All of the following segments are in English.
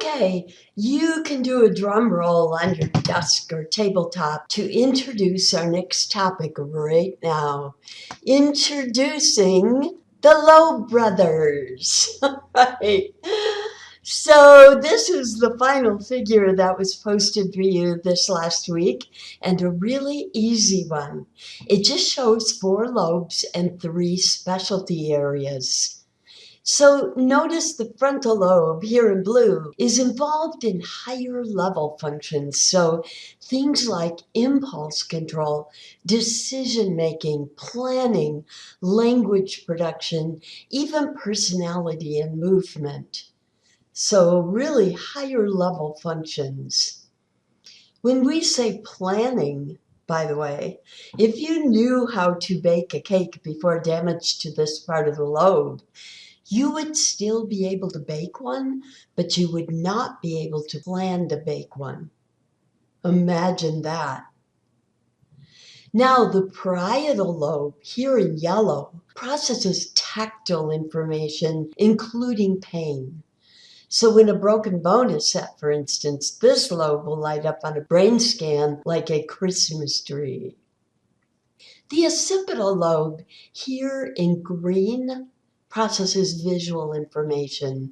Okay, you can do a drum roll on your desk or tabletop to introduce our next topic right now. Introducing the Loeb brothers. Right. So this is the final figure that was posted for you this last week, and a really easy one. It just shows 4 lobes and 3 specialty areas. So notice the frontal lobe here in blue is involved in higher level functions. So things like impulse control, decision making, planning, language production, even personality and movement. So really higher level functions. When we say planning, by the way, if you knew how to bake a cake before damage to this part of the lobe, you would still be able to bake one, but you would not be able to plan to bake one. Imagine that. Now, the parietal lobe, here in yellow, processes tactile information, including pain. So when a broken bone is set, for instance, this lobe will light up on a brain scan like a Christmas tree. The occipital lobe, here in green, processes visual information.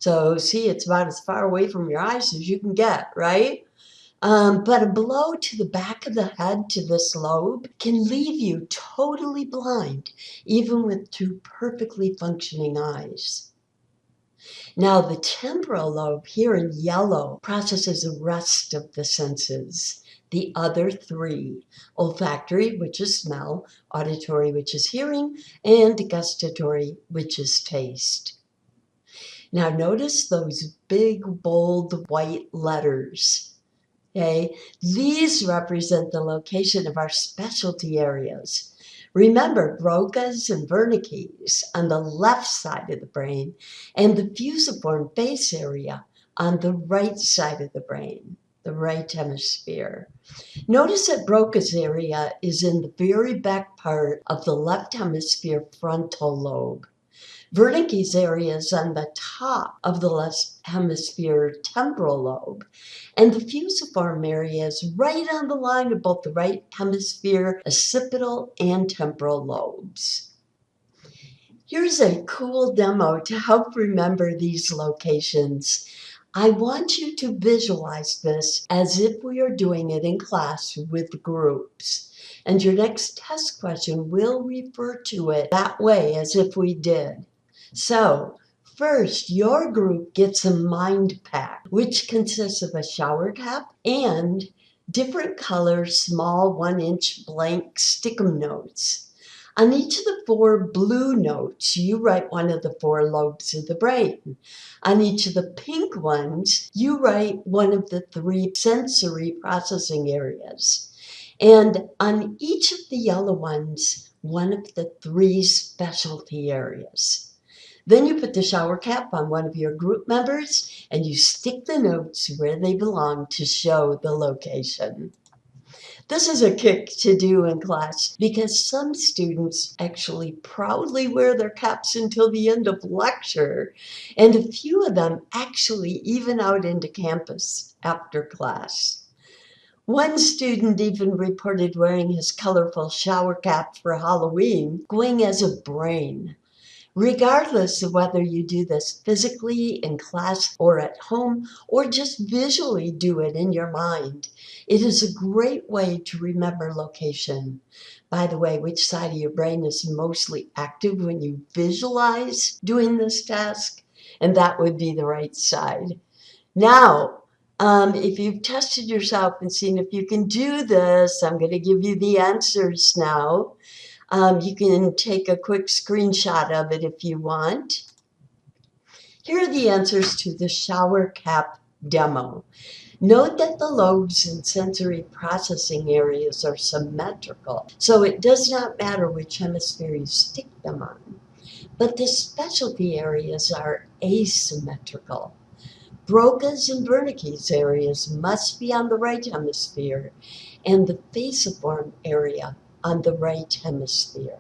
So see, it's about as far away from your eyes as you can get, right? But a blow to the back of the head to this lobe can leave you totally blind, even with 2 perfectly functioning eyes. Now, the temporal lobe, here in yellow, processes the rest of the senses. The other 3, olfactory, which is smell, auditory, which is hearing, and gustatory, which is taste. Now notice those big, bold, white letters. Okay, these represent the location of our specialty areas. Remember, Broca's and Wernicke's on the left side of the brain, and the fusiform face area on the right side of the brain, the right hemisphere. Notice that Broca's area is in the very back part of the left hemisphere frontal lobe. Wernicke's area is on the top of the left hemisphere temporal lobe, and the fusiform area is right on the line of both the right hemisphere occipital and temporal lobes. Here's a cool demo to help remember these locations. I want you to visualize this as if we are doing it in class with groups. And your next test question will refer to it that way, as if we did. So, first, your group gets a mind pack, which consists of a shower cap and different color, small 1-inch blank stick-em notes. On each of the 4 blue notes, you write one of the 4 lobes of the brain. On each of the pink ones, you write one of the 3 sensory processing areas. And on each of the yellow ones, one of the 3 specialty areas. Then you put the shower cap on one of your group members and you stick the notes where they belong to show the location. This is a kick to do in class because some students actually proudly wear their caps until the end of lecture, and a few of them actually even out into campus after class. One student even reported wearing his colorful shower cap for Halloween, going as a brain. Regardless of whether you do this physically in class or at home, or just visually do it in your mind, it is a great way to remember location. By the way, which side of your brain is mostly active when you visualize doing this task? And that would be the right side. Now, if you've tested yourself and seen if you can do this, I'm going to give you the answers now. You can take a quick screenshot of it if you want. Here are the answers to the shower cap demo. Note that the lobes and sensory processing areas are symmetrical, so it does not matter which hemisphere you stick them on. But the specialty areas are asymmetrical. Broca's and Wernicke's areas must be on the right hemisphere, and the faciform area on the right hemisphere.